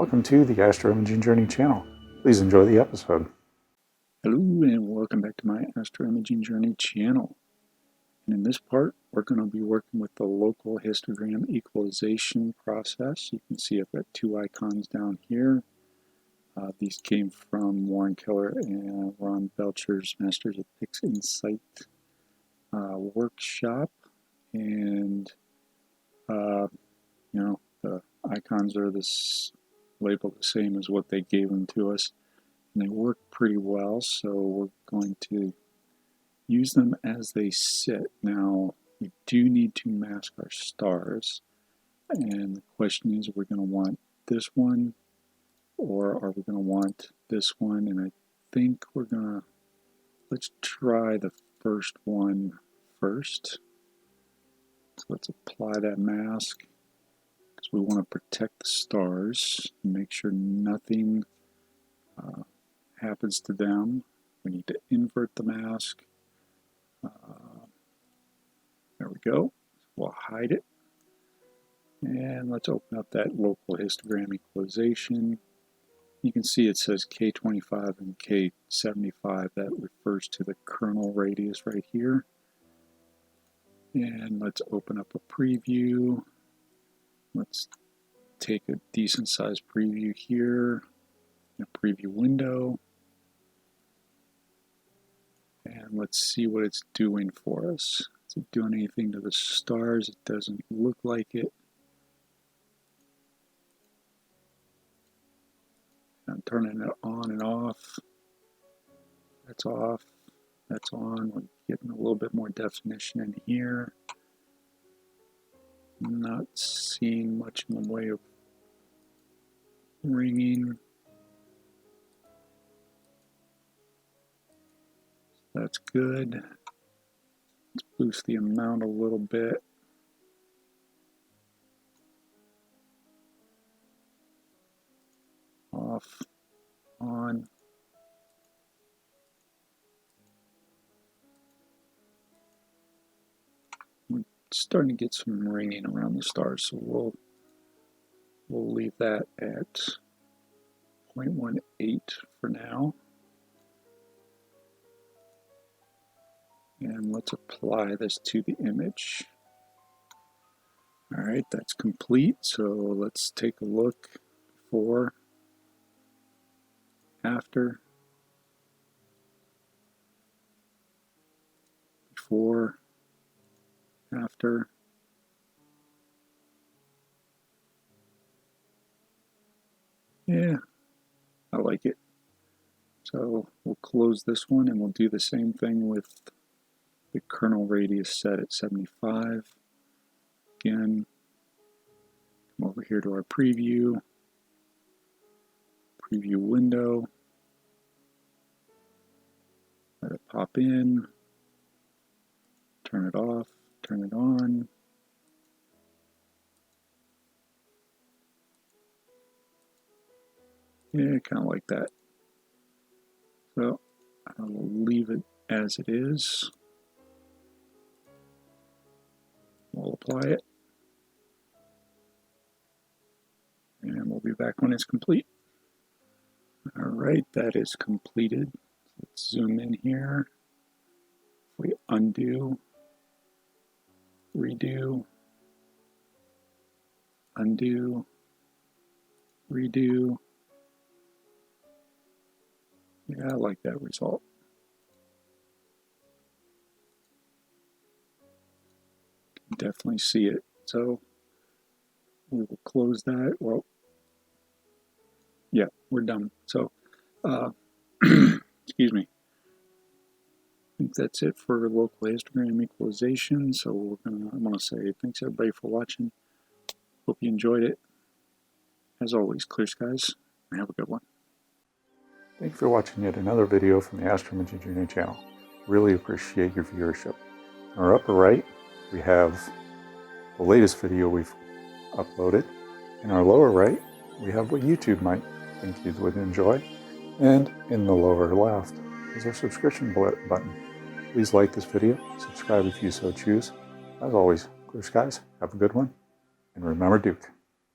Welcome to the Astroimaging Journey channel. Please enjoy the episode. Hello and welcome back to my Astroimaging Journey channel. And in this part, we're going to be working with the local histogram equalization process. You can see I've got two icons down here. These came from Warren Keller and Ron Belcher's Masters of Pix Insight workshop. And, the icons are labeled the same as what they gave them to us. And they work pretty well, so we're going to use them as they sit. Now, we do need to mask our stars. And the question is, are we going to want this one, or are we going to want this one? And I think we're going to, let's try the first one first. So let's apply that mask, because we want to protect the stars and make sure nothing happens to them. We need to invert the mask. There we go. We'll hide it. And let's open up that local histogram equalization. You can see it says K25 and K75. That refers to the kernel radius right here. And let's open up a preview. Let's take a decent sized preview here. A preview window. And let's see what it's doing for us. Is it doing anything to the stars? It doesn't look like it. I'm turning it on and off. That's off. That's on. We're getting a little bit more definition in here. Not seeing much in the way of ringing. That's good. Let's boost the amount a little bit. Off, on. We're starting to get some ringing around the stars, so we'll leave that at 0.18 for now. And let's apply this to the image. All right, that's complete. So let's take a look before, after, before, after. Yeah, I like it. So we'll close this one and we'll do the same thing with the kernel radius set at 75. Again, come over here to our preview window. Let it pop in. Turn it off, turn it on. Yeah, kind of like that. So I will leave it as it is. We'll apply it. And we'll be back when it's complete. All right, that is completed. Let's zoom in here. If we undo, redo, undo, redo. Yeah, I like that result. Definitely see it. So we will close that. Well, yeah, we're done. So, excuse me. I think that's it for local histogram equalization. So I want to say thanks everybody for watching. Hope you enjoyed it. As always, clear skies and have a good one. Thank you for watching yet another video from the Astroimaging Journey channel. Really appreciate your viewership. In our upper right, we have the latest video we've uploaded. In our lower right, we have what YouTube might think you would enjoy. And in the lower left is our subscription button. Please like this video, subscribe if you so choose. As always, clear skies, have a good one, and remember Duke.